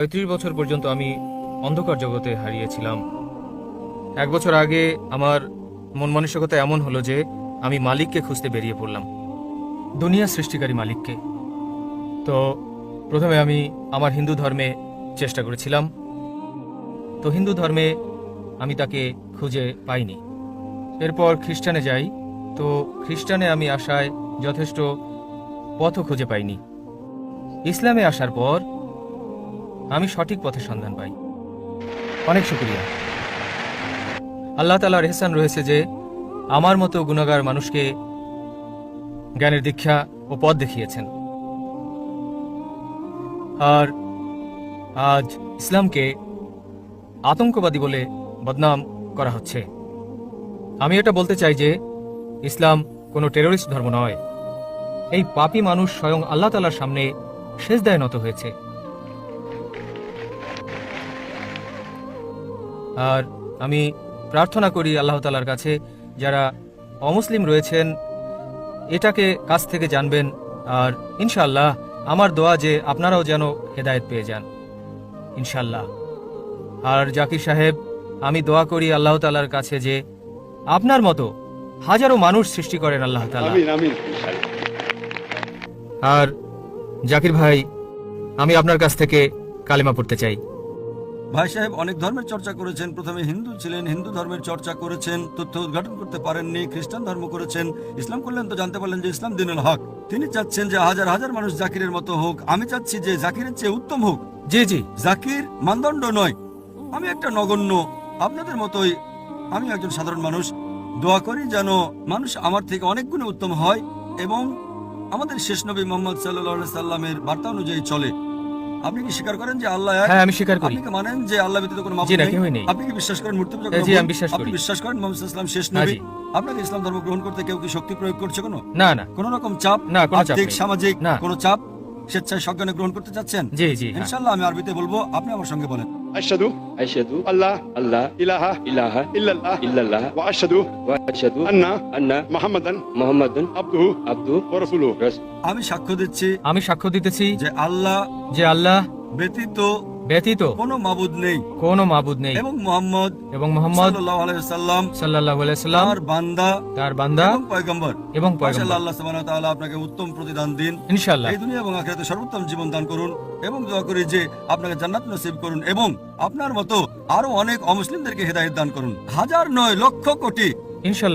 ৩৫ বছর পর্যন্ত আমি অন্ধকার জগতে হারিয়েছিলাম। ১ বছর আগে আমার মন মানসিকতা এমন হলো যে আমি মালিককে খুঁজতে বেরিয়ে পড়লাম, দুনিয়া সৃষ্টিকারী মালিককে। তো প্রথমে আমি আমার হিন্দু ধর্মে চেষ্টা করেছিলাম, তো হিন্দু ধর্মে আমি তাকে খুঁজে পাইনি। এরপর খ্রিস্টানে যাই, তো খ্রিস্টানে আমি আসায় যথেষ্ট পথও খুঁজে পাইনি। ইসলামে আসার পর আমি সঠিক পথের সন্ধান পাই। অনেক শুকরিয়া। আল্লাহ তাআলার ইহসান রয়েছে যে আমার মতো গুনাহগার মানুষকে জ্ঞানের দীক্ষা ও পথ দেখিয়েছেন। আর আজ ইসলামকে আতঙ্কবাদী বলে বদনাম করা হচ্ছে। আমি এটা বলতে চাই যে ইসলাম কোনো টেররিস্ট ধর্ম নয়। এই পাপী মানুষ স্বয়ং আল্লাহ তাআলার সামনে সেজদায় নত হয়েছে। আর আমি প্রার্থনা করি আল্লাহ তাআলার কাছে যারা অমুসলিম রয়েছেন এটাকে কাছ থেকে জানবেন, আর ইনশাআল্লাহ আমার দোয়া যে আপনারাও যেন হেদায়েত পেয়ে যান ইনশাআল্লাহ। আর জাকির সাহেব, আমি দোয়া করি আল্লাহ তাআলার কাছে যে আপনার মতো হাজারো মানুষ সৃষ্টি করেন আল্লাহ তাআলা। আমিন আমিন। আর জাকির ভাই, আমি আপনার কাছ থেকে কালেমা পড়তে চাই। ভাই সাহেব অনেক ধর্মের চর্চা করেছেন। প্রথমে হিন্দু ছিলেন, হিন্দু ধর্মের চর্চা করেছেন, তথ্য উদ্ঘাটন করতে পারেননি, খ্রিস্টান ধর্ম করেছেন, ইসলাম করলেন, তো জানতে পারলেন যে ইসলাম দিনুল হক। তিনি চাচ্ছেন যে হাজার হাজার মানুষ জাকিরের মতো হোক। আমি চাচ্ছি যে জাকিরের চেয়ে উত্তম হোক। জি জি। জাকির মানদণ্ড নয়, আমি একটা নগণ্য, আপনাদের মতোই আমি একজন সাধারণ মানুষ। দোয়া করি যেন মানুষ আমার থেকে অনেক গুণে উত্তম হয় এবং আমাদের শেষ নবী মুহাম্মদ সাল্লাল্লাহু আলাইহি সাল্লামের বার্তা অনুযায়ী চলে। আপনি কি স্বীকার করেন যে আল্লাহ এক? হ্যাঁ, আমি স্বীকার করি। আপনি কি মানেন যে আল্লাহ ব্যতীত কোনো জি মাবুদ না, নেই? কেউই নেই। আপনি কি বিশ্বাস করেন মূর্তি পূজা জি, করা আমি ভুল? বিশ্বাস আপনি করি। বিশ্বাস করেন মুহাম্মদ সাল্লাল্লাহু আলাইহি ওয়াসাল্লাম শেষ হ্যাঁ, নবী? জি। আপনাকে ইসলাম ধর্ম গ্রহণ করতে কেউ কি শক্তি প্রয়োগ করছে কোনো? না না কোন রকম চাপ? না, কোনো চাপ আর্থিক, নেই। সামাজিক না। কোনো চাপ? স্বেচ্ছায় সজ্ঞানে গ্রহণ করতে চাচ্ছেন? জি জি হ্যাঁ। ইনশাআল্লাহ আমি আরবিতে বলবো, আপনি আমার সঙ্গে বলেন। আশহাদু أشهد আল্লাহ أن لا ইলাহা إله ইল্লাল্লাহ إلا الله ওয়া আশহাদু وأشهد আন্না أن মুহাম্মাদান محمدا আবদুহু عبده ওয়া রাসূলুহু। ورسوله আমি সাক্ষ্য দিচ্ছি আমি সাক্ষ্য দিতেছি যে আল্লাহ যে আল্লাহ ব্যতীত ব্যতীত কোনো মাবুদ নেই কোনো মাবুদ নেই এবং মুহাম্মদ এবং মুহাম্মদ সাল্লাল্লাহু আলাইহি ওয়াসাল্লাম সাল্লাল্লাহু আলাইহি সাল্লাম তার বান্দা তার বান্দা এবং পয়গম্বর। এবং মাশাআল্লাহ, পয়গম্বর। আল্লাহ সুবহানাহু ওয়া তাআলা আপনাকে উত্তম প্রতিদান দিন, ইনশাআল্লাহ। এই দুনিয়া এবং আখিরাতে সর্বোত্তম জীবন দান করুন এবং দোয়া করি যে আপনাকে জান্নাত নসিব করুন এবং আপনার মতো আরো অনেক অমুসলিমদেরকে হেদায়েত দান করুন। হাজার নয়, লক্ষ কোটি। ইনশাআল্লাহ।